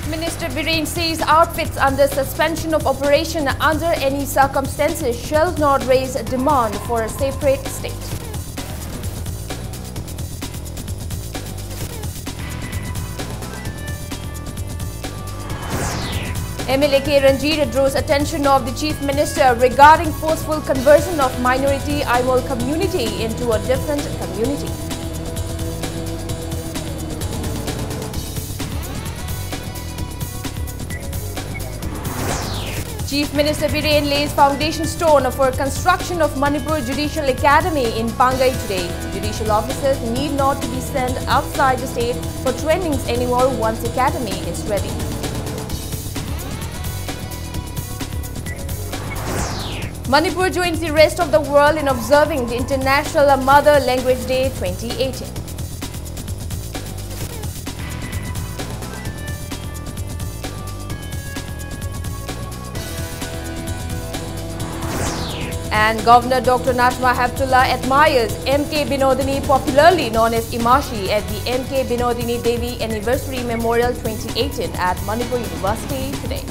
Chief Minister Biren says outfits under suspension of operation under any circumstances shall not raise a demand for a separate state. MLA K. Ranjit draws attention of the Chief Minister regarding forceful conversion of minority Aimol community into a different community. Chief Minister Biren lays foundation stone for construction of Manipur Judicial Academy in Pangai today. Judicial officers need not to be sent outside the state for trainings anymore once academy is ready. Manipur joins the rest of the world in observing the International Mother Language Day 2018. And Governor Dr. Najma Heptullah admires M.K. Binodini, popularly known as Imashi, at the M.K. Binodini Devi Anniversary Memorial 2018 at Manipur University today.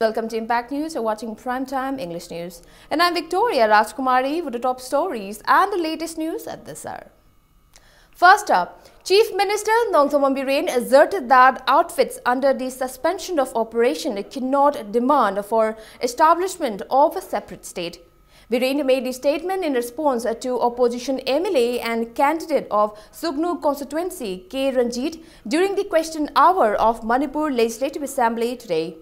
Welcome to Impact News. You're watching Primetime English News. And I'm Victoria Rajkumari with the top stories and the latest news at this hour. First up, Chief Minister Nongthombam Biren asserted that outfits under the suspension of operation cannot demand for establishment of a separate state. Biren made the statement in response to opposition MLA and candidate of Sugnu constituency K. Ranjit during the question hour of Manipur Legislative Assembly today.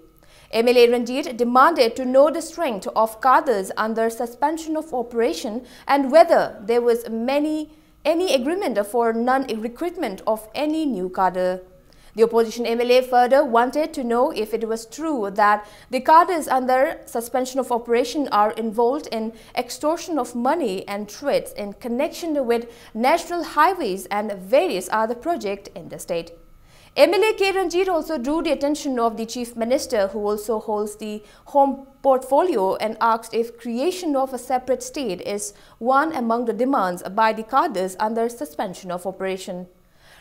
MLA Ranjit demanded to know the strength of cadres under suspension of operation and whether there was any agreement for non-recruitment of any new cadre. The opposition MLA further wanted to know if it was true that the cadres under suspension of operation are involved in extortion of money and threats in connection with national highways and various other projects in the state. MLA K. Ranjit also drew the attention of the Chief Minister, who also holds the home portfolio, and asked if creation of a separate state is one among the demands by the cadres under suspension of operation.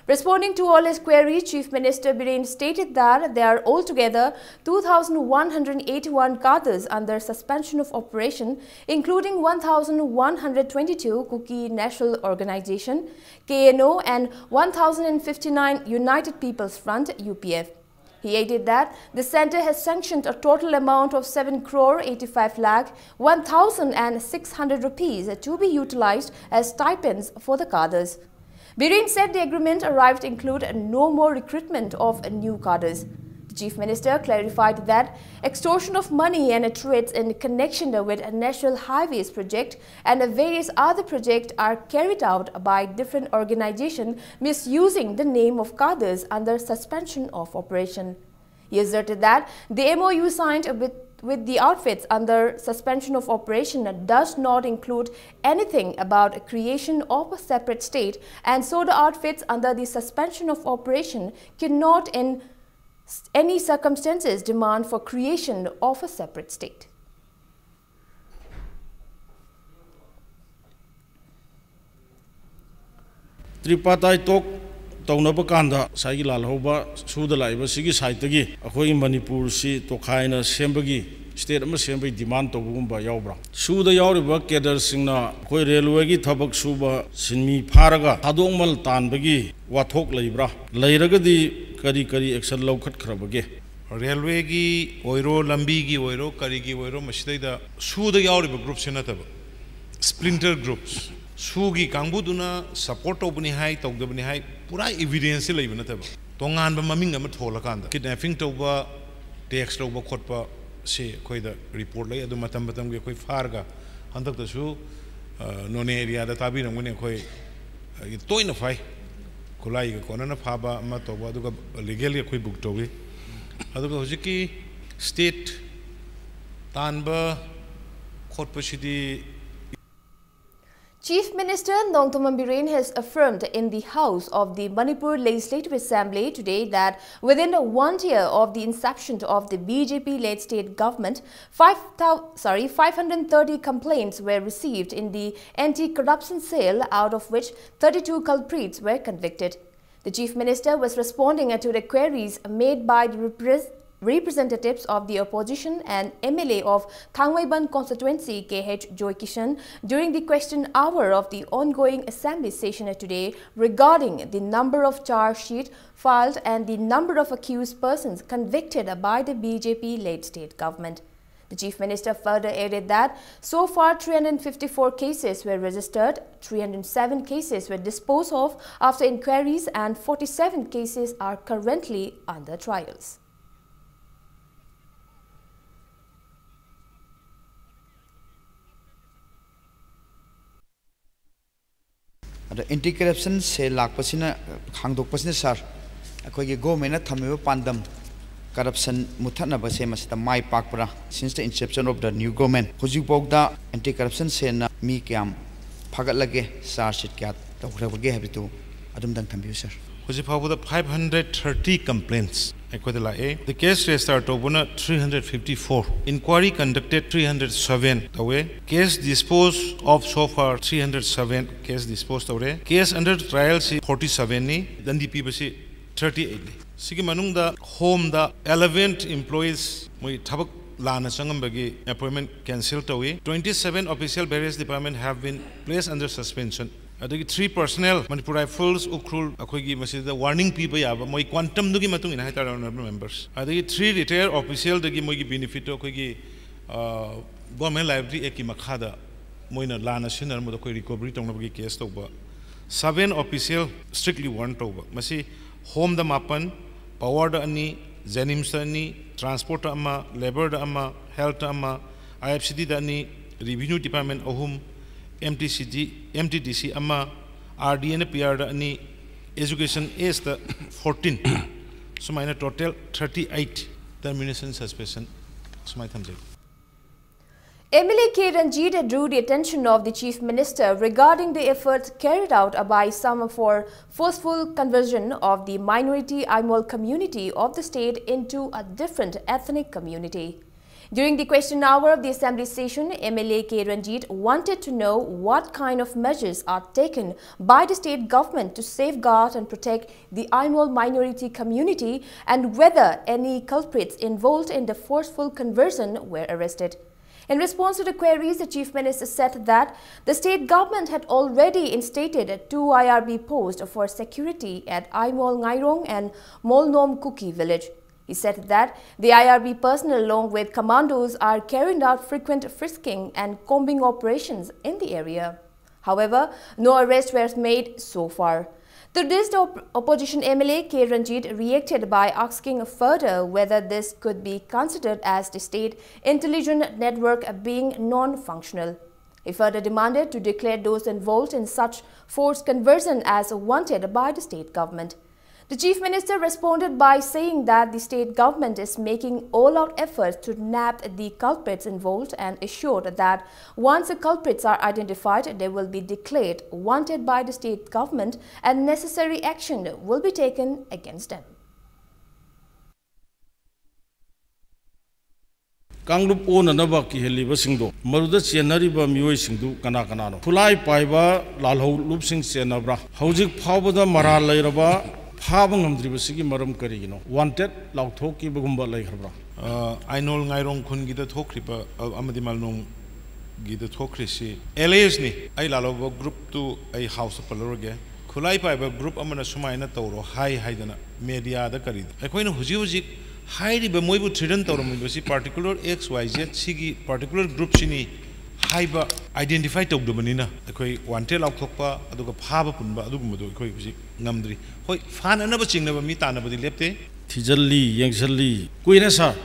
Responding to all his queries, Chief Minister Biren stated that there are altogether 2,181 cadres under suspension of operation, including 1,122 Kuki National Organization, KNO, and 1,059 United People's Front, UPF. He added that the centre has sanctioned a total amount of 7 crore 85 lakh 1,600 rupees to be utilized as stipends for the cadres. Biren said the agreement arrived include no more recruitment of new cadres. The Chief Minister clarified that extortion of money and threats in connection with a national highways project and various other projects are carried out by different organizations misusing the name of cadres under suspension of operation. He asserted that the MOU signed with the outfits under suspension of operation does not include anything about a creation of a separate state, and so the outfits under the suspension of operation cannot in any circumstances demand for creation of a separate state. Tripartite talk Taunaba Kanda, Saigi Lalhoba, Sudalaiba, Sigi Saitagi, Ahoy Manipur, Si, Tokaina, Sembagi, State of Assembly demand to Bumba Yobra. Suda Yoriba, Kedar Singna, Hoy Railway, Tabak Suba, Sinmi Paraga, Hadomal Tanbagi, Watok Libra, Lairagadi, Kari, Excel Lokat Krabage. Railway, Oiro, Lambigi, Oiro, Karigi, Oiro, Mashida, Suda Yoriba groups in Ataba, splinter groups. Sugi Kambuduna, support opening high, talk the high, pura evidence even at Tongan Maming Amatolakanda, kidnapping Toba, text over Kotpa, say, quite the report lay, the Matambatam, Koi Farga, Hunter the Shoe, non area, the Tabin, and winning Koi, Toin of High, Kolai, Konana Paba, Matoba, legally quick book Toby, Adokojiki, State, Tanba, Kotpa City. Chief Minister Nongthombam Biren has affirmed in the House of the Manipur Legislative Assembly today that within 1 year of the inception of the BJP-led state government, 530 complaints were received in the anti-corruption cell, out of which 32 culprits were convicted. The Chief Minister was responding to the queries made by the representatives of the opposition and MLA of Thangwaiban constituency KH Joy Kishan during the question hour of the ongoing assembly session today regarding the number of charge sheets filed and the number of accused persons convicted by the BJP-led state government. The Chief Minister further added that so far 354 cases were registered, 307 cases were disposed of after inquiries and 47 cases are currently under trials. Anti-corruption se lakpasina khangdokpasina sar akogi government thamiba pandam corruption muthatna base masita mai pakpra since the inception of the new government hojipokda anti-corruption se na mi kyam phagatlage sar shit kya tawhrabage habitu adum dang thambiu sir hojipawda 530 complaints. The case registered over 354. Inquiry conducted 307. Case disposed of so far 307. Case disposed away. Case under trial 47. Then the people 38. Sigi manung da home da 11 employees moi thabak lana sangambagi appointment cancelled away. 27 official various department have been placed under suspension. 3 personnel Manipur Rifles ukrul akoigi masida warning people yaba moi quantum dugi matung ina haita honorable members 3 retired official dagi moigi benefit akoigi government library eki makhada moina lana sinar mo koi recovery tongnabagi case toba 7 official strictly warned toba masi home da mapan power da ani janims da ani transport ama labor da ama health da ama IFCD da ani revenue department ahum MTDC ama RDN PR da ani education is the 14 so minor total 38 termination suspension so my thumbs up. MLA K. Ranjit drew the attention of the Chief Minister regarding the efforts carried out by some for forceful conversion of the minority Aimol community of the state into a different ethnic community. During the question hour of the assembly session, MLA K. Ranjit wanted to know what kind of measures are taken by the state government to safeguard and protect the Aimol minority community and whether any culprits involved in the forceful conversion were arrested. In response to the queries, the Chief Minister said that the state government had already instated 2 IRB posts for security at Aimol Ngairong and Molnom Kuki village. He said that the IRB personnel along with commandos are carrying out frequent frisking and combing operations in the area. However, no arrests were made so far. To this, the opposition MLA K. Ranjit reacted by asking further whether this could be considered as the state intelligence network being non-functional. He further demanded to declare those involved in such forced conversion as wanted by the state government. The Chief Minister responded by saying that the state government is making all-out efforts to nab the culprits involved and assured that once the culprits are identified, they will be declared wanted by the state government and necessary action will be taken against them. Kanglup onanaba ki heliba singdo maruda chenariba mioi singdu kana kanano khulai paiba lalho lup sing chenabra hojik phawbada mara leiraba Habangandribasigi Maram Karigino. Wanted Lautoki Bugumba like her. I know Nairong Kungida Tokripa, Amadimalnum Gida Tokrisi. Eliasni, I love group to a house of Paloroga. Kulaipa group Amana Sumaina Toro, High Haidana, Media the Karid. A queen of Huzik, highly Bemoibu Trident or particular XYZ, Sigi, particular group Sini. Haiba identified to Dominina, the Koi one tail of Copa, Aduka Paba Pumba, Adumo, Koi Namdri. Hoi, fan another ching never meet another lepte. Tijali, Yangsali, Queenessa.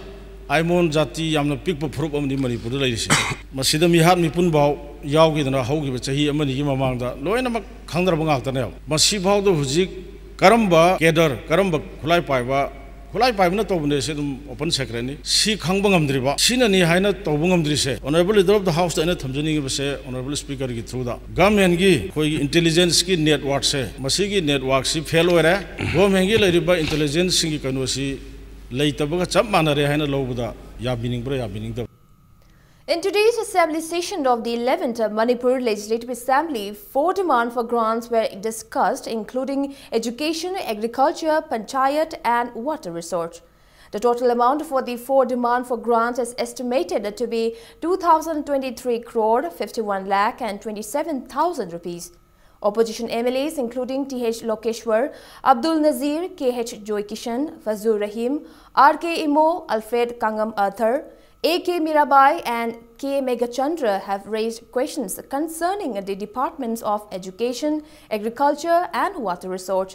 I'm on Jati, I'm the people prop of the Manipur ladies. Masida mi had me punbow, Yawgi and a hogi, which he among the Loena Kandrabang after now. Masibao the Huzik, Karamba, Kedar, Karamba, Kulai Paiva, Kulai paimna tobune se open secretary si khangbangam driba sinani haina tobungam drise honorable leader of the house ta ina thamjani gi se honorable speaker gi through da government gi koi intelligence ki network se masi gi network si fail ore government gi leriba intelligence gi kanu si leitabaga chap manare haina lobuda yabining bra yabining da. In today's assembly session of the 11th Manipur Legislative Assembly, 4 demands for grants were discussed, including education, agriculture, panchayat and water resource. The total amount for the 4 demands for grants is estimated to be 2,023 crore 51 lakh and 27,000 rupees. Opposition MLAs including T.H. Lokeshwar, Abdul Nazir, K.H. Joy Kishan, Fazur Rahim, R.K. Imo, Alfred Kangam Arthur, A.K. Mirabai and K. Megachandra have raised questions concerning the departments of education, agriculture and water resource.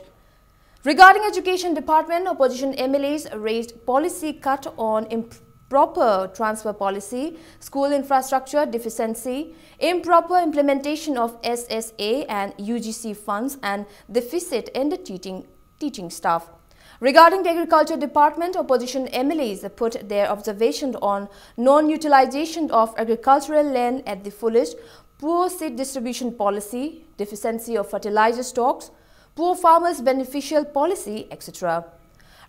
Regarding education department, opposition MLAs raised policy cut on improper transfer policy, school infrastructure deficiency, improper implementation of SSA and UGC funds and deficit in the teaching staff. Regarding the agriculture department, opposition MLAs put their observation on non-utilization of agricultural land at the fullest, poor seed distribution policy, deficiency of fertilizer stocks, poor farmers beneficial policy, etc.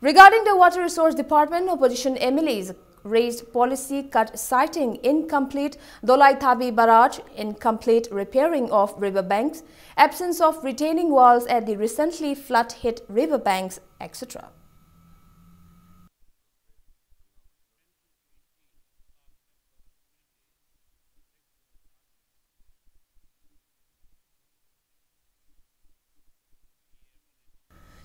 Regarding the water resource department, opposition MLAs raised policy cut citing incomplete Dolai Thabi barrage, incomplete repairing of riverbanks, absence of retaining walls at the recently flood-hit riverbanks, etc.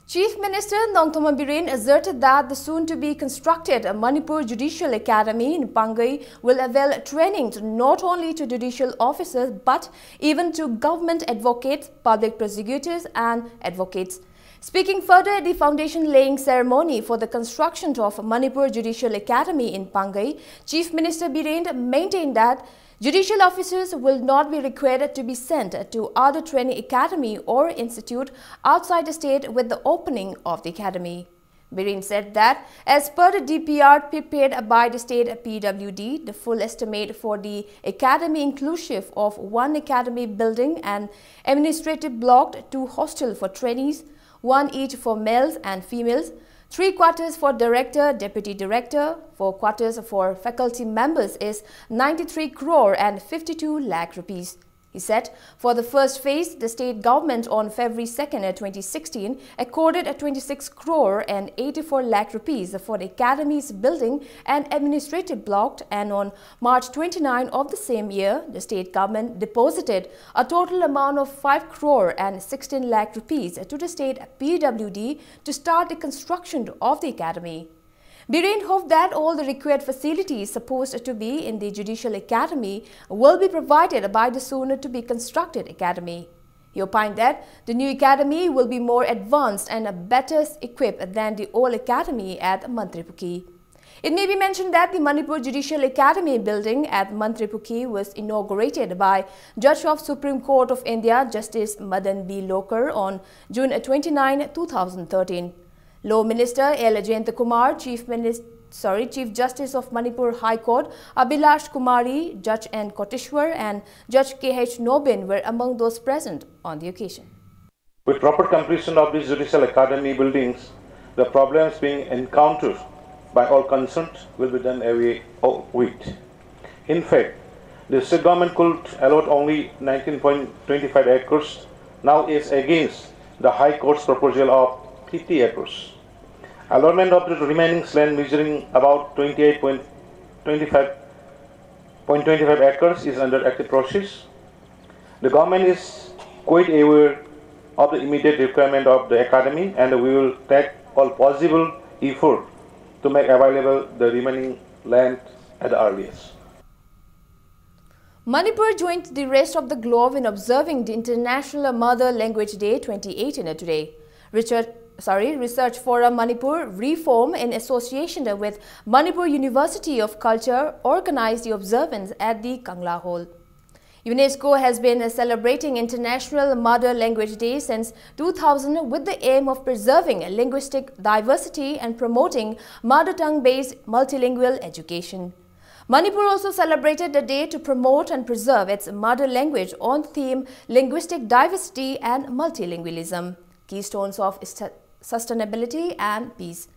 Chief Minister Nongthoma Biren asserted that the soon-to-be constructed Manipur Judicial Academy in Pangai will avail training not only to judicial officers but even to government advocates, public prosecutors and advocates. Speaking further at the foundation-laying ceremony for the construction of Manipur Judicial Academy in Pangai, Chief Minister Biren maintained that judicial officers will not be required to be sent to other training academy or institute outside the state with the opening of the academy. Biren said that as per the DPR prepared by the state PWD, the full estimate for the academy inclusive of 1 academy building and administrative block, 2 hostel for trainees, 1 each for males and females, 3 quarters for director, deputy director, 4 quarters for faculty members is 93 crore and 52 lakh rupees. He said, for the first phase, the state government on February 2nd, 2016 accorded 26 crore and 84 lakh rupees for the academy's building and administrative block, and on March 29 of the same year, the state government deposited a total amount of 5 crore and 16 lakh rupees to the state PWD to start the construction of the academy. Biren hoped that all the required facilities supposed to be in the Judicial Academy will be provided by the soon-to-be constructed academy. He opined that the new academy will be more advanced and better equipped than the old academy at Mantripukhi. It may be mentioned that the Manipur Judicial Academy building at Mantripukhi was inaugurated by Judge of Supreme Court of India Justice Madan B. Lokar on June 29, 2013. Law Minister L. Jayant Kumar, Chief Justice of Manipur High Court, Abhilash Kumari, Judge N. Koteshwar and Judge K.H. Nobin were among those present on the occasion. With proper completion of these Judicial Academy buildings, the problems being encountered by all concerned will be done away with. In fact, the state government could allot only 19.25 acres, now is against the High Court's proposal of 50 acres. Allotment of the remaining land measuring about 28.25 acres is under active process. The government is quite aware of the immediate requirement of the academy, and we will take all possible effort to make available the remaining land at the earliest. Manipur joined the rest of the globe in observing the International Mother Language Day 2018 today. Research Forum Manipur Reform in association with Manipur University of Culture organized the observance at the Kangla Hall. UNESCO has been celebrating International Mother Language Day since 2000 with the aim of preserving linguistic diversity and promoting mother tongue-based multilingual education. Manipur also celebrated the day to promote and preserve its mother language on theme linguistic diversity and multilingualism, keystones of sustainability and peace.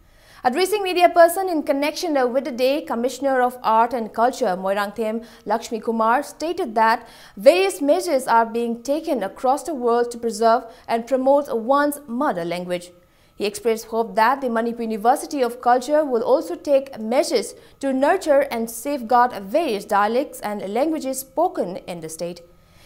Addressing media person in connection with the day, Commissioner of Art and Culture Moirangthem Lakshmi Kumar stated that various measures are being taken across the world to preserve and promote one's mother language. He expressed hope that the Manipur University of Culture will also take measures to nurture and safeguard various dialects and languages spoken in the state.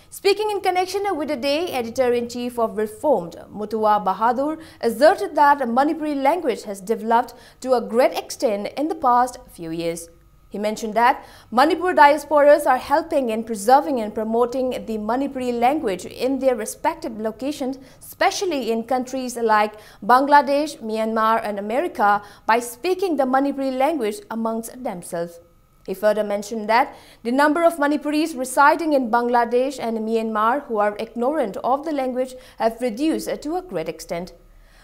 Speaking in connection with the day, Editor-in-Chief of Reformed, Mutua Bahadur, asserted that the Manipuri language has developed to a great extent in the past few years. He mentioned that Manipur diasporas are helping in preserving and promoting the Manipuri language in their respective locations, especially in countries like Bangladesh, Myanmar and America, by speaking the Manipuri language amongst themselves. He further mentioned that the number of Manipuris residing in Bangladesh and Myanmar who are ignorant of the language have reduced to a great extent.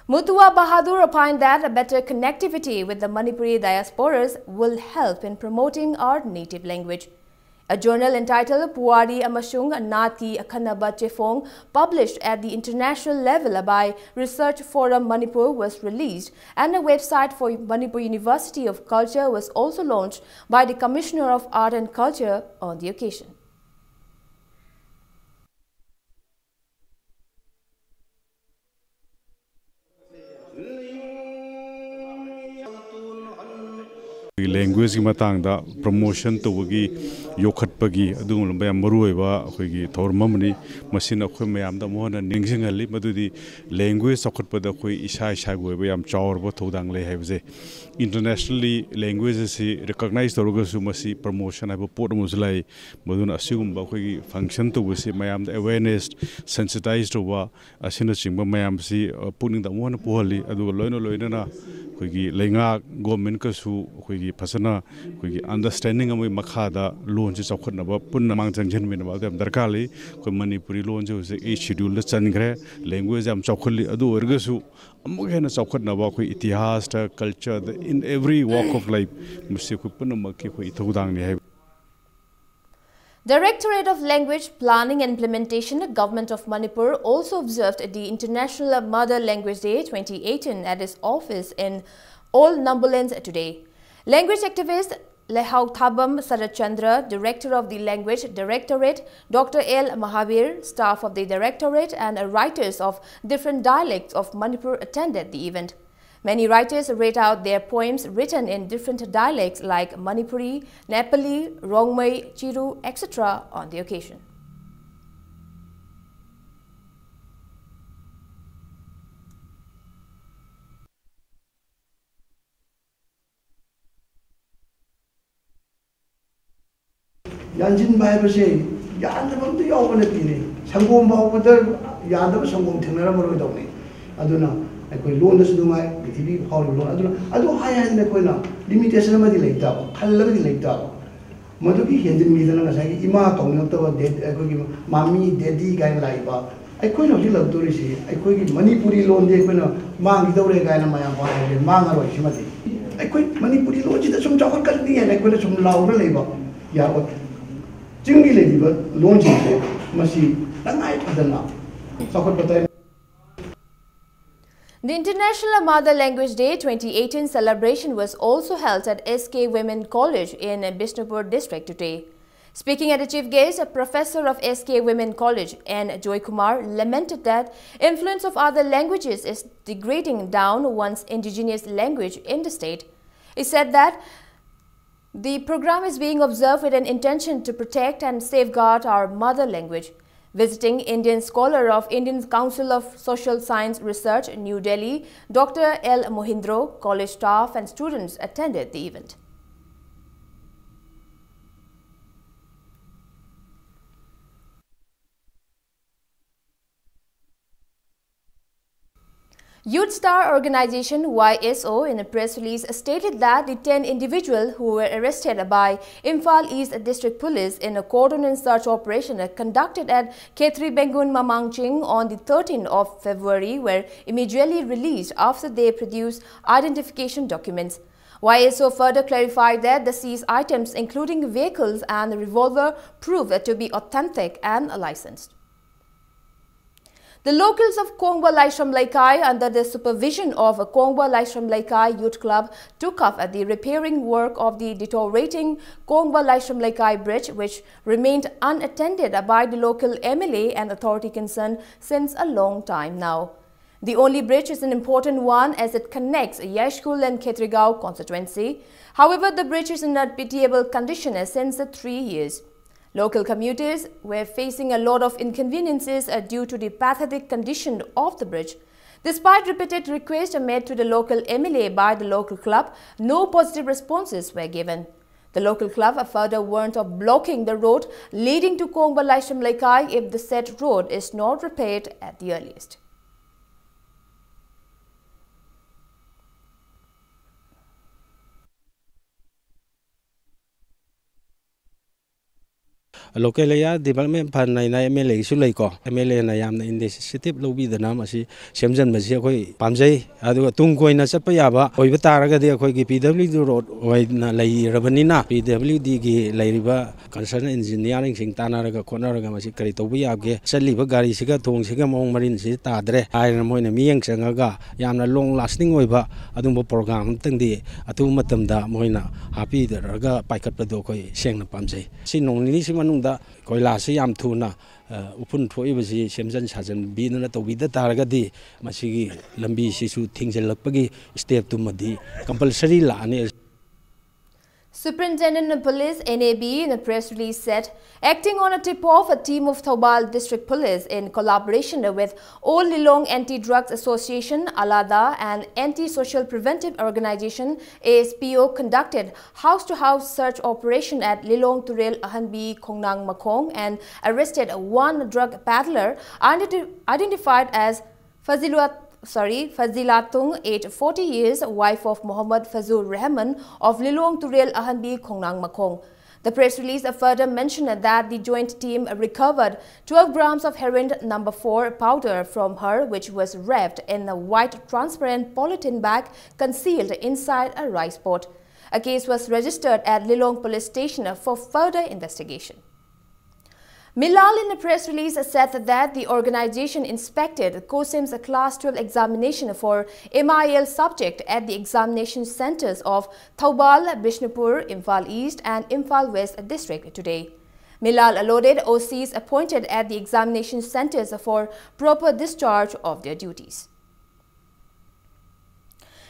Mutua Bahadur opined that a better connectivity with the Manipuri diasporas will help in promoting our native language. A journal entitled Puwari Amashung Natki Akhanaba Chefong, published at the international level by Research Forum Manipur, was released, and a website for Manipur University of Culture was also launched by the Commissioner of Art and Culture on the occasion. Language ki matang da promotion to wagi yokhat pagi adung lamba maroi ba khoi thormamni machine khoi mayam da mohana ningsing ali madudi language sokhat pada khoi isa isa goi ba yam chawr ba thodang le haibje internationally languages si recognize toroga su masi promotion aba pot muslai maduna asigum ba khoi function to wasi mayam da awareness sensitized to ba asina chingba mayam si puning da mohana pohali adu loina na khoi lenga government ka su khoi fasana khoi understanding amoi makhada loan se chokhatna ba punna mangchang jen min ba dem darkali khoi manipuri loan se e schedule la changre language am chokhli adu orga su amuk hena chokhatna ba khoi itihas ta culture in every walk of life musse khoi punna makki khoi thodang ni hai. Directorate of Language Planning and Implementation, the Government of Manipur, also observed the International Mother Language Day 2018 at its office in Old Numberlands today. Language activist Lehau Thabam Sarachandra, Director of the Language Directorate, Dr. L. Mahavir, staff of the Directorate and writers of different dialects of Manipur attended the event. Many writers read out their poems written in different dialects like Manipuri, Nepali, Rongmei, Chiru, etc. on the occasion. Yanjin Bible Yandam the Open Sangom Bauder Yandam Sangom Timera Morodoni. Aduna. I loan the Suduma, the TV, how loan. I do high end the Koina, limitation of the lake dog, color the lake dog. Motoki handed me the Ima, dead, Mammy, Daddy, guy laiba. I couldn't feel to receive. I could give Manipuri loan, they could mang the guy and my manga or Shimati. I quit Manipuri loan, some chocolate country and I could some louder labor. Yeah, Jingy lady, but loan must see, the night of the now. Soccer. The International Mother Language Day 2018 celebration was also held at SK Women College in Bishnupur district today. Speaking at the chief guest, a professor of SK Women College, N. Joy Kumar, lamented that influence of other languages is degrading down one's indigenous language in the state. He said that the program is being observed with an intention to protect and safeguard our mother language. Visiting Indian scholar of Indian Council of Social Science Research, New Delhi, Dr. L. Mohindro, college staff and students attended the event. Youth Star Organization YSO in a press release stated that the 10 individuals who were arrested by Imphal East District Police in a cordon and search operation conducted at Khetri Bengun Mamangching on the 13th of February were immediately released after they produced identification documents. YSO further clarified that the seized items, including vehicles and a revolver, proved to be authentic and licensed. The locals of Kongwa Laishram Laikai, under the supervision of Kongwa Laishram Laikai Youth Club, took up at the repairing work of the deteriorating Kongwa Laishram Laikai bridge, which remained unattended by the local MLA and authority concerned since a long time now. The only bridge is an important one as it connects Yashkul and Khetrigao constituency. However, the bridge is in a pitiable condition since 3 years. Local commuters were facing a lot of inconveniences due to the pathetic condition of the bridge. Despite repeated requests made to the local MLA by the local club, no positive responses were given. The local club further warned of blocking the road leading to Kongwa Laishram Laikai if the said road is not repaired at the earliest. Local area development plan na MLA isu lai ko MLA na yamna initiative lobi da nam asi semjan masi khoi pamjai adu tung koina chapa yaba oiba taraga de khoi gi PWD road oina lai rabanina PWD gi lairiba concern engineering sing tanaraga khonaraga masi kari tobu yabge chaliba gari siga thong siga mong marin si tadre aina moina miyang changaga yamna long lasting oiba adumbo program tangdi atu matamda moina happy daraga paikat pado khoi sengna pamjai si nongni si manung da koilasi yam thuna upun thoibasi semjan sajan binana tobida taragadi masigi lambi sisu thingjalakpagi step tumadi compulsory lani. Superintendent of Police NAB in a press release said, acting on a tip-off, a team of Thoubal District Police in collaboration with Old Lilong Anti-Drugs Association, Alada and Anti-Social Preventive Organization ASPO conducted house-to-house search operation at Lilong Turel Ahanbi Khongnang Makong and arrested one drug peddler identified as Fazilatung, aged 40 years, wife of Muhammad Fazul Rahman of Lilong Turel Ahanbi Khongnang Makong. The press release further mentioned that the joint team recovered 12 grams of heroin number 4 powder from her, which was wrapped in a white transparent polythene bag concealed inside a rice pot. A case was registered at Lilong Police Station for further investigation. Milal in a press release said that the organization inspected COSIM's Class 12 examination for MIL subject at the examination centers of Thoubal, Bishnupur, Imphal East and Imphal West district today. Milal allotted OCs appointed at the examination centers for proper discharge of their duties.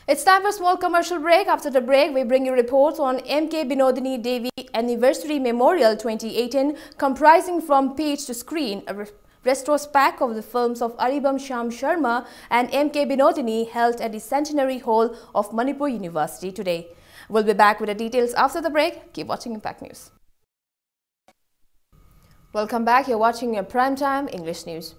It's time for a small commercial break. After the break, we bring you reports on MK Binodini Devi Anniversary Memorial 2018, comprising from page to screen a retrospect of the films of Aribam Sham Sharma and MK Binodini held at the Centenary Hall of Manipur University today. We'll be back with the details after the break. Keep watching Impact News. Welcome back. You're watching your Primetime English News.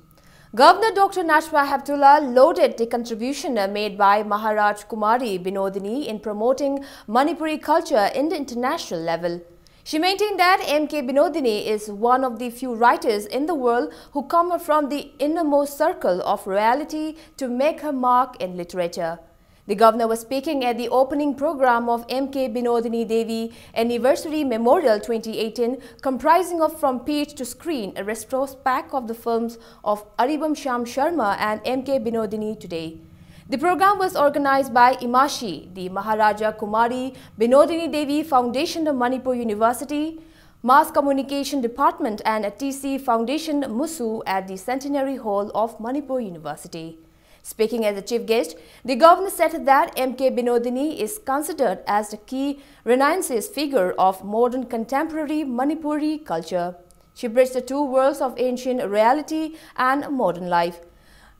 Governor Dr. Nashwa Heptullah lauded the contribution made by Maharaj Kumari Binodini in promoting Manipuri culture in the international level. She maintained that MK Binodini is one of the few writers in the world who come from the innermost circle of royalty to make her mark in literature. The governor was speaking at the opening program of MK Binodini Devi Anniversary Memorial 2018, comprising of From Page to Screen, a retrospect of the films of Aribam Sham Sharma and MK Binodini today. The program was organized by IMASHI, the Maharaja Kumari Binodini Devi Foundation of Manipur University, Mass Communication Department and TC Foundation Musu at the Centenary Hall of Manipur University. Speaking as the chief guest, the governor said that MK Binodini is considered as the key Renaissance figure of modern contemporary Manipuri culture. She bridged the two worlds of ancient reality and modern life.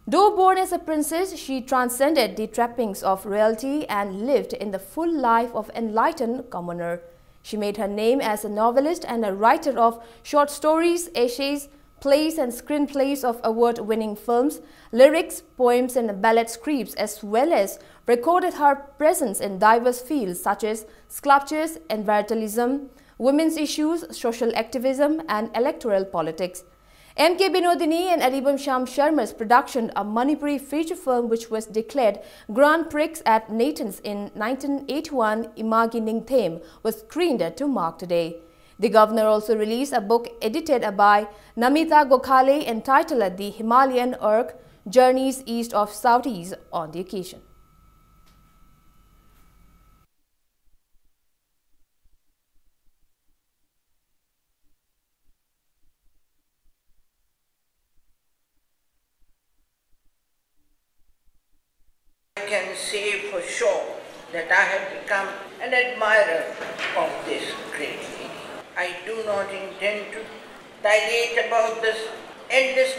Though born as a princess, she transcended the trappings of royalty and lived in the full life of enlightened commoner. She made her name as a novelist and a writer of short stories, essays, plays and screenplays of award-winning films, lyrics, poems and ballad scripts, as well as recorded her presence in diverse fields such as sculptures, environmentalism, women's issues, social activism and electoral politics. M.K. Binodini and Aribam Sham Sharma's production, a Manipuri feature film which was declared Grand Prix at Nathan's in 1981, Imagi Ningthem, was screened to mark today. The governor also released a book edited by Namita Gokhale entitled The Himalayan Arc, Journeys East of Southeast on the occasion. I can say for sure that I have become an admirer of this great lady. I do not intend to dilate about this endless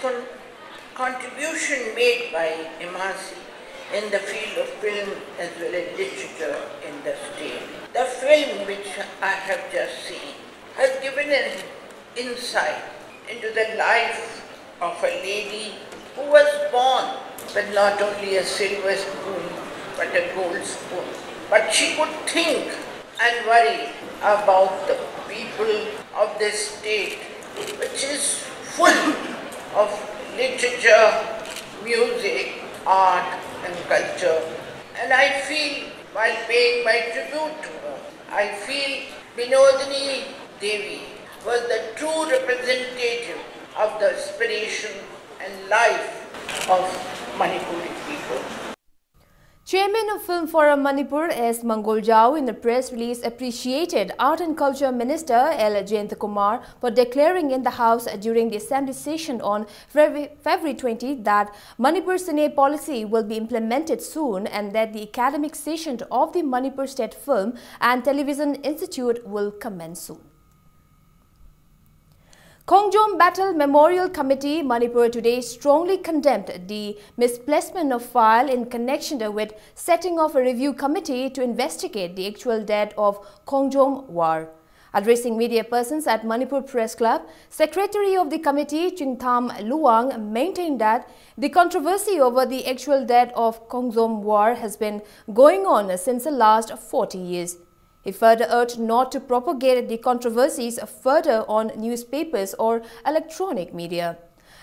contribution made by Emasi in the field of film as well as literature in the state. The film which I have just seen has given an insight into the life of a lady who was born with not only a silver spoon but a gold spoon. But she could think and worry about the people of this state, which is full of literature, music, art and culture. And I feel, while paying my tribute to her, I feel Binodini Devi was the true representative of the aspiration and life of Manipuri people. Chairman of Film Forum Manipur S. Mangol Jao in a press release appreciated Art and Culture Minister L. Jayant Kumar for declaring in the House during the Assembly session on February 20 that Manipur Cine policy will be implemented soon and that the academic session of the Manipur State Film and Television Institute will commence soon. Khongjom Battle Memorial Committee, Manipur today strongly condemned the misplacement of file in connection with setting of a review committee to investigate the actual death of Khongjom War. Addressing media persons at Manipur Press Club, Secretary of the committee, Chingtham Luang, maintained that the controversy over the actual death of Khongjom War has been going on since the last 40 years. He further urged not to propagate the controversies further on newspapers or electronic media.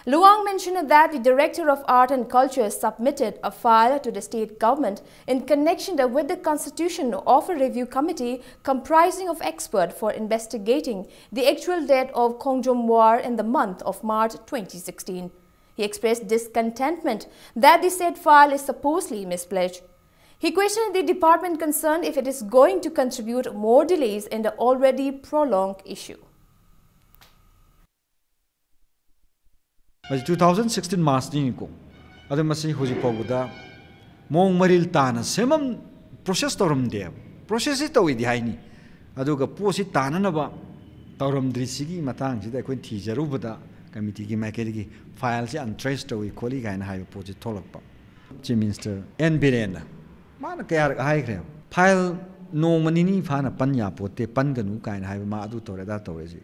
Luang mentioned that the Director of Art and Culture submitted a file to the state government in connection with the constitution of a review committee comprising of experts for investigating the actual death of Khongjom War in the month of March 2016. He expressed discontentment that the said file is supposedly misplaced. He questioned the department concerned if it is going to contribute more delays in the already prolonged issue. 2016 March ni ko adu masi hoji poguda mong maril tana semam process torum de process it to idi haini adu ga posi tana na ba torum drisigi matang sida ko thi jarubada committee gi makeri gi file se untrace to equally gain hai posi tholak pa chief minister n birena mana kaya hai kre file no manini phana panya pote panganu kain hai ma adu tore da tore ji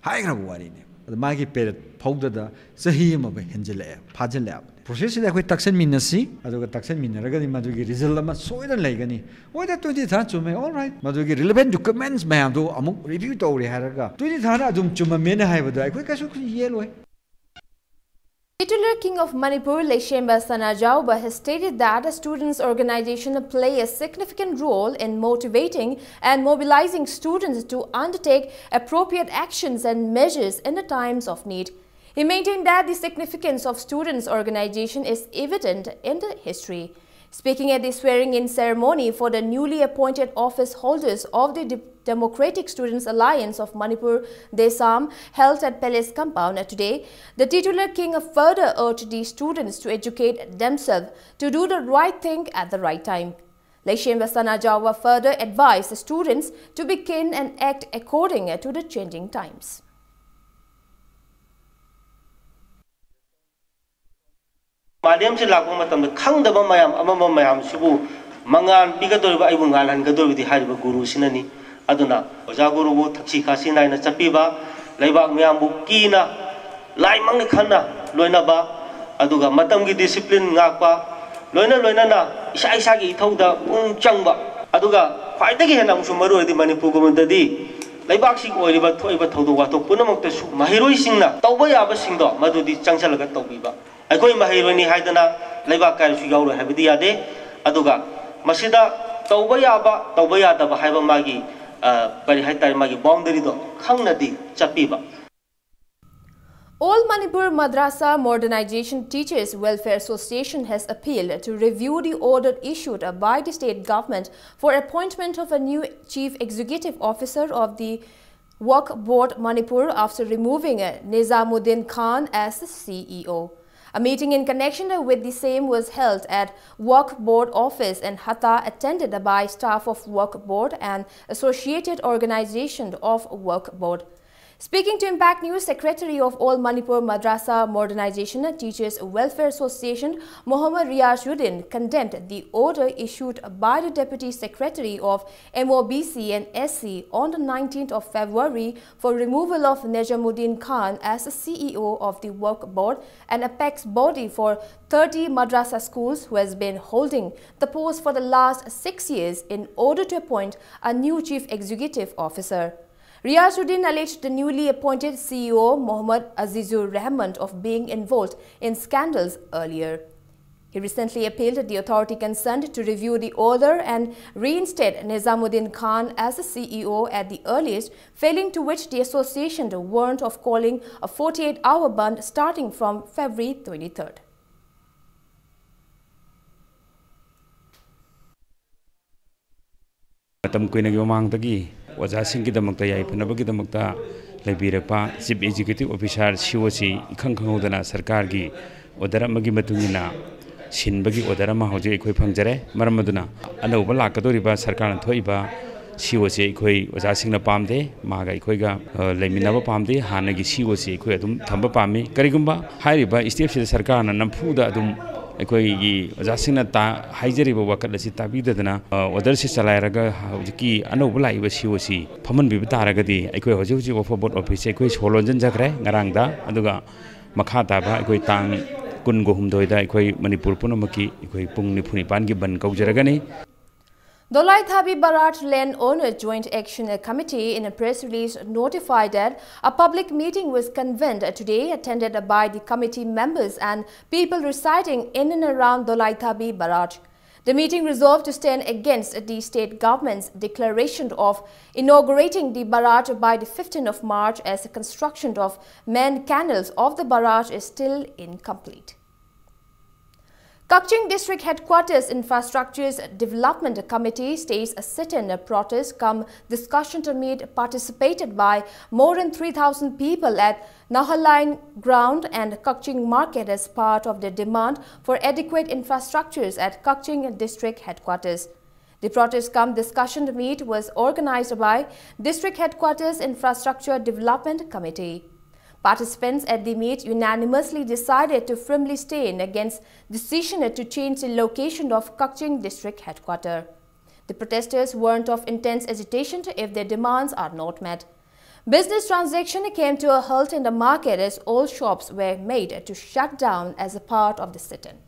hai gra wari ne magi period phawda sahi ma ba henjele phajele process ida koi taksen minasi aduga taksen minaraga ni madugi result ama soida laigani oida 20 tha chume all right madugi relevant documents mayam do amuk review tawri haraga 20 tha na adum chuma mena haibada koi kasu yeloi. Titular King of Manipur, Leshemba Sanajauba, has stated that a students' organization play a significant role in motivating and mobilizing students to undertake appropriate actions and measures in the times of need. He maintained that the significance of students' organization is evident in the history. Speaking at the swearing-in ceremony for the newly appointed office holders of the Democratic Students Alliance of Manipur, Desam, held at Palace Compound today, the titular king further urged the students to educate themselves to do the right thing at the right time. Leshemba Sanajawa further advised the students to be keen and act according to the changing times. Madam se lagu matam khang daba mayam amama mayam sibu mangan pigador ba ibu ngalan gador di hariba guru sinani aduna oja guru bu thakshi khasi nai na chapiba laibak mayam bu kina lai mang ni khana loina ba aduga matam gi discipline ngakpa loina na isa gi thoda pung changba aduga khwai dagi hena musu maru di Manipur government di laibak sing oiriba thoiba thodo wa to punamak ta su mahiroi singna tawba yaba singdo madu di changsalaga tawbiba aikoi mahiroi ni haidana laibak kai su yauro habidi yade aduga masida tawba yada ba haiba magi kari haitai magi boundary do khangna di chapiba. All Manipur Madrasa Modernization Teachers Welfare Association has appealed to review the order issued by the state government for appointment of a new chief executive officer of the Work Board Manipur after removing Nizamuddin Khan as the CEO. A meeting in connection with the same was held at Work Board office in Hatta, attended by staff of Work Board and associated organization of Work Board. Speaking to Impact News, Secretary of All Manipur Madrasa Modernization Teachers Welfare Association, Mohammad Riyazuddin, condemned the order issued by the Deputy Secretary of MOBC and SC on the 19th of February for removal of Nizamuddin Khan as the CEO of the Work Board, an apex body for 30 madrasa schools who has been holding the post for the last 6 years in order to appoint a new chief executive officer. Riyazuddin alleged the newly appointed CEO Mohammad Azizur Rahman of being involved in scandals earlier. He recently appealed the authority concerned to review the order and reinstate Nizamuddin Khan as the CEO at the earliest, failing to which the association warned of calling a 48-hour ban starting from February 23rd. ओजासिंगीदमक्ता याइफनबगीदमक्ता लेबिरपा chief executive officer COC इखंग खंगौदना सरकार की order अमगी मतुंगिना सिनबगी order अमा हौजे अखोय फंगजरे मरमदुना अनौबा लाकदोरिबा सरकार थोइबा COC अखोय ओजासिंगना पामदे मागा अखोयगा लेमिनाबा पामदे हानगी सीओसी अखोय अदुम थंबा पामी करिगुंबा हाइरिबा स्टेप से सरकारना नमफुदा अदुम अखोयगी ओजासिंगना ता हाइजरिबा वकत असी ताबीदना ऑर्डर से चलायरगा हौजिकी अनौबा लाइबा सीओसी फमन बिबा तारगदी अखोय हौजि हौजि ऑफर बोर्ड ऑफिस अखोय सोलोंजन जखरे ngaraangda aduga makha taba अखोय तांग कुनगो हुमदोयदा अखोय मणिपुर पुनमकी अखोय पुंग निफुनि पानगी बन कौजरगनी. Dolai Thabi Barat Land Owner Joint Action Committee in a press release notified that a public meeting was convened today, attended by the committee members and people residing in and around Dolai Thabi Barat. The meeting resolved to stand against the state government's declaration of inaugurating the Barat by the 15th of March as the construction of main canals of the Barat is still incomplete. Kakching District Headquarters Infrastructures Development Committee states a sit-in protest cum discussion to meet participated by more than 3,000 people at Nahaline Ground and Kakching Market as part of the demand for adequate infrastructures at Kakching District Headquarters. The protest cum discussion to meet was organized by District Headquarters Infrastructure Development Committee. Participants at the meet unanimously decided to firmly stand against decision to change the location of Kakching District Headquarters. The protesters warned of intense agitation if their demands are not met. Business transaction came to a halt in the market as all shops were made to shut down as a part of the sit-in.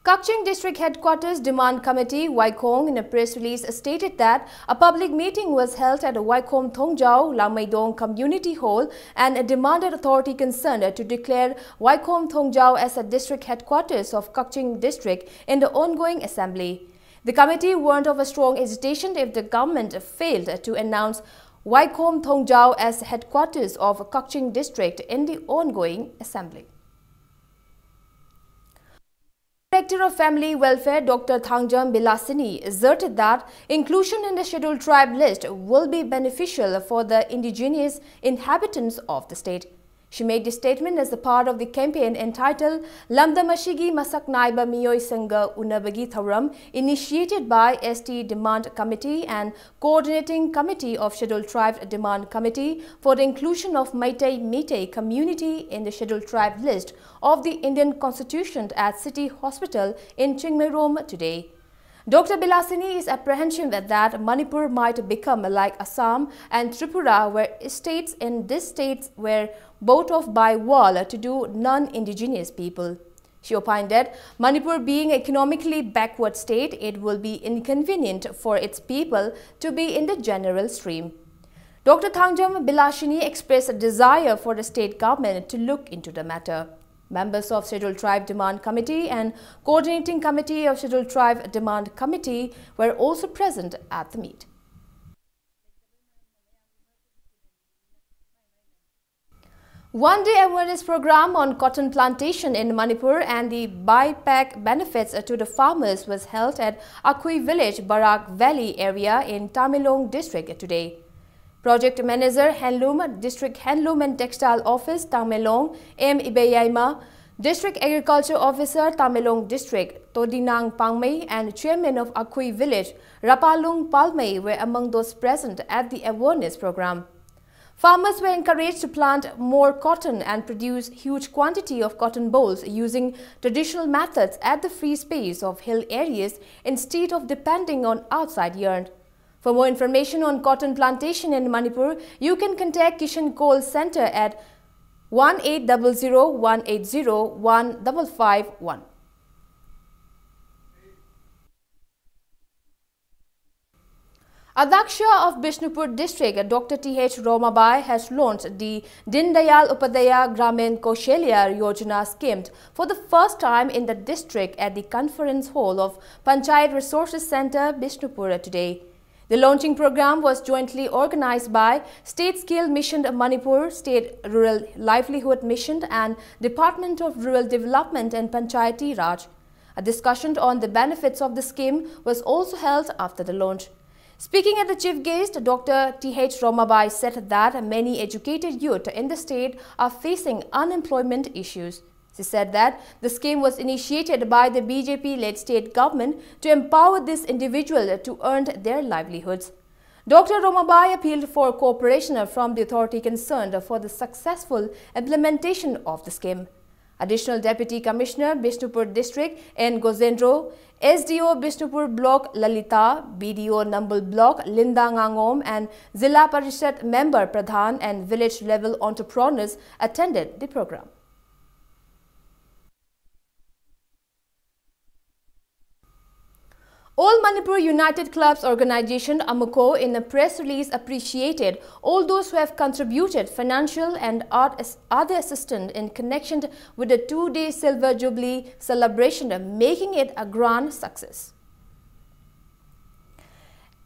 Kakching District Headquarters Demand Committee, Waikong, in a press release stated that a public meeting was held at the Waikom Thongjau Lamaidong Community Hall and demanded authority concerned to declare Waikom Thongjau as a district headquarters of Kakching District in the ongoing assembly. The committee warned of a strong agitation if the government failed to announce Waikom Thongjau as headquarters of Kakching District in the ongoing assembly. Director of Family Welfare Dr. Thangjam Bilasini asserted that inclusion in the scheduled tribe list will be beneficial for the indigenous inhabitants of the state. She made this statement as a part of the campaign entitled Lamdamashigi Masak Naiba Miyoi Sangha Unabagi Thauram, initiated by ST Demand Committee and Coordinating Committee of Scheduled Tribe Demand Committee for the inclusion of Meitei community in the Scheduled Tribe list of the Indian Constitution at City Hospital in Chingmai Rome today. Dr. Bilasini is apprehensive that Manipur might become like Assam and Tripura, where states were bought off by wall to do non-indigenous people. She opined that Manipur being an economically backward state, it will be inconvenient for its people to be in the general stream. Dr. Thangjam Bilasini expressed a desire for the state government to look into the matter. Members of Scheduled Tribe Demand Committee and Coordinating Committee of Scheduled Tribe Demand Committee were also present at the meet. One-day awareness program on cotton plantation in Manipur and the buyback benefits to the farmers was held at Akhui village, Barak Valley area in Tamilong district today. Project Manager Handloom, District Handloom and Textile Office, Tamilong, M. Ibeyaima, District Agriculture Officer, Tamilong District, Todinang Pangmei, and Chairman of Akhui village, Rapalung Palmei were among those present at the awareness program. Farmers were encouraged to plant more cotton and produce huge quantity of cotton bolls using traditional methods at the free space of hill areas instead of depending on outside yarn. For more information on cotton plantation in Manipur, you can contact Kishan Coal Center at 1800-180-1551. Adaksha of Bishnupur district, Dr. T.H. Romabai has launched the Din Dayal Upadhyaya Gramin Kaushalya Yojana scheme for the first time in the district at the conference hall of Panchayat Resources Center, Bishnupur today. The launching program was jointly organized by State Skill Mission Manipur, State Rural Livelihood Mission and Department of Rural Development and Panchayati Raj. A discussion on the benefits of the scheme was also held after the launch. Speaking at the chief guest, Dr. T.H. Romabai said that many educated youth in the state are facing unemployment issues. She said that the scheme was initiated by the BJP-led state government to empower this individual to earn their livelihoods. Dr. Romabai appealed for cooperation from the authority concerned for the successful implementation of the scheme. Additional Deputy Commissioner, Bishnupur District N. Gozendro, SDO Bishnupur Block Lalita, BDO Nambul Block Linda Ngangom and Zilla Parishad Member Pradhan and village level entrepreneurs attended the program. All Manipur United Clubs Organization AMUCO in a press release appreciated all those who have contributed financial and other assistance in connection with the two-day Silver Jubilee celebration, making it a grand success.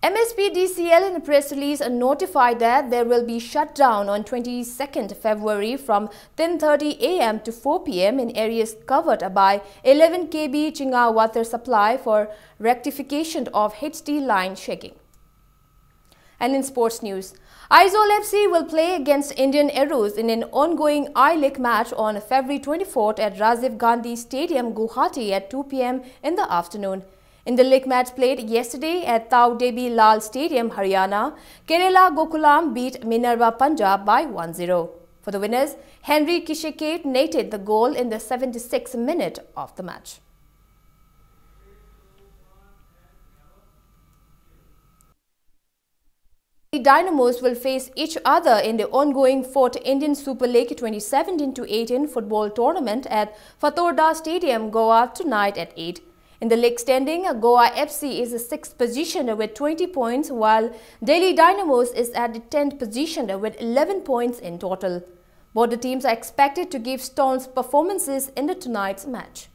MSPDCL in a press release notified that there will be shut down on 22nd February from 10:30 a.m. to 4 p.m. in areas covered by 11 kV Chinga water supply for rectification of HT line shaking. And in sports news, Aizawl FC will play against Indian Arrows in an ongoing I-League match on February 24th at Rajiv Gandhi Stadium, Guwahati at 2 p.m. in the afternoon. In the league match played yesterday at Tau Devi Lal Stadium, Haryana, Kerala Gokulam beat Minerva Punjab by 1-0. For the winners, Henry Kishikate netted the goal in the 76th minute of the match. The Dynamos will face each other in the ongoing 4th Indian Super League 2017-18 football tournament at Fatorda Stadium, Goa tonight at 8. In the league standing, Goa FC is the 6th position with 20 points, while Delhi Dynamos is at the 10th position with 11 points in total. Both the teams are expected to give staunch performances in the tonight's match.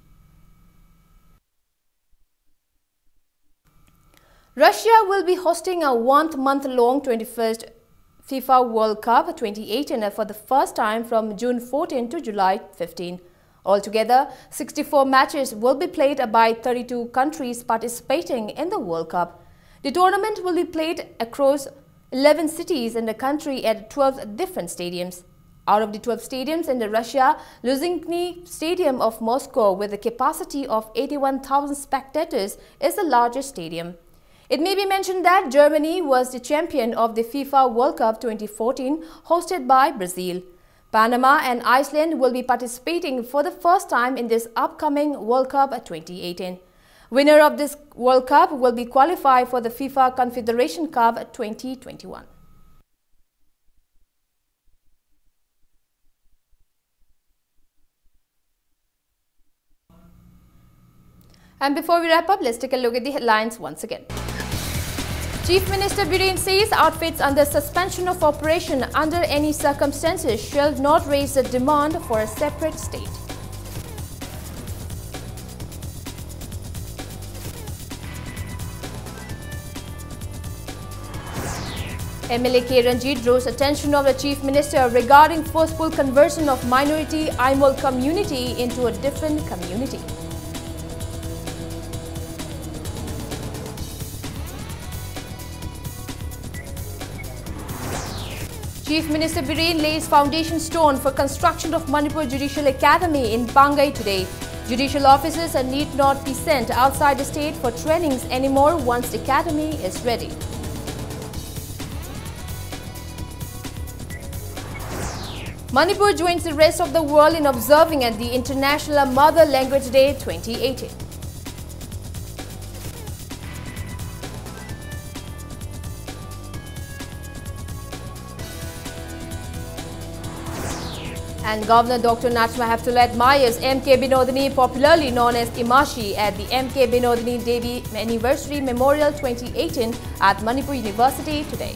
Russia will be hosting a one-month-long 21st FIFA World Cup 2018 for the first time from June 14 to July 15. Altogether, 64 matches will be played by 32 countries participating in the World Cup. The tournament will be played across 11 cities in the country at 12 different stadiums. Out of the 12 stadiums in Russia, Luzhniki Stadium of Moscow with a capacity of 81,000 spectators is the largest stadium. It may be mentioned that Germany was the champion of the FIFA World Cup 2014 hosted by Brazil. Panama and Iceland will be participating for the first time in this upcoming World Cup 2018. Winner of this World Cup will be qualified for the FIFA Confederation Cup 2021. And before we wrap up, let's take a look at the headlines once again. Chief Minister Biren says outfits under suspension of operation under any circumstances shall not raise the demand for a separate state. MLA K. Ranjit draws attention of the Chief Minister regarding forceful conversion of minority Aimol community into a different community. Chief Minister Biren lays foundation stone for construction of Manipur Judicial Academy in Pangai today. Judicial officers need not be sent outside the state for trainings anymore once the academy is ready. Manipur joins the rest of the world in observing at the International Mother Language Day 2018. And Governor Dr. Najma Heptulet admires M.K. Binodini, popularly known as Imashi, at the M.K. Binodini Devi Anniversary Memorial 2018 at Manipur University today.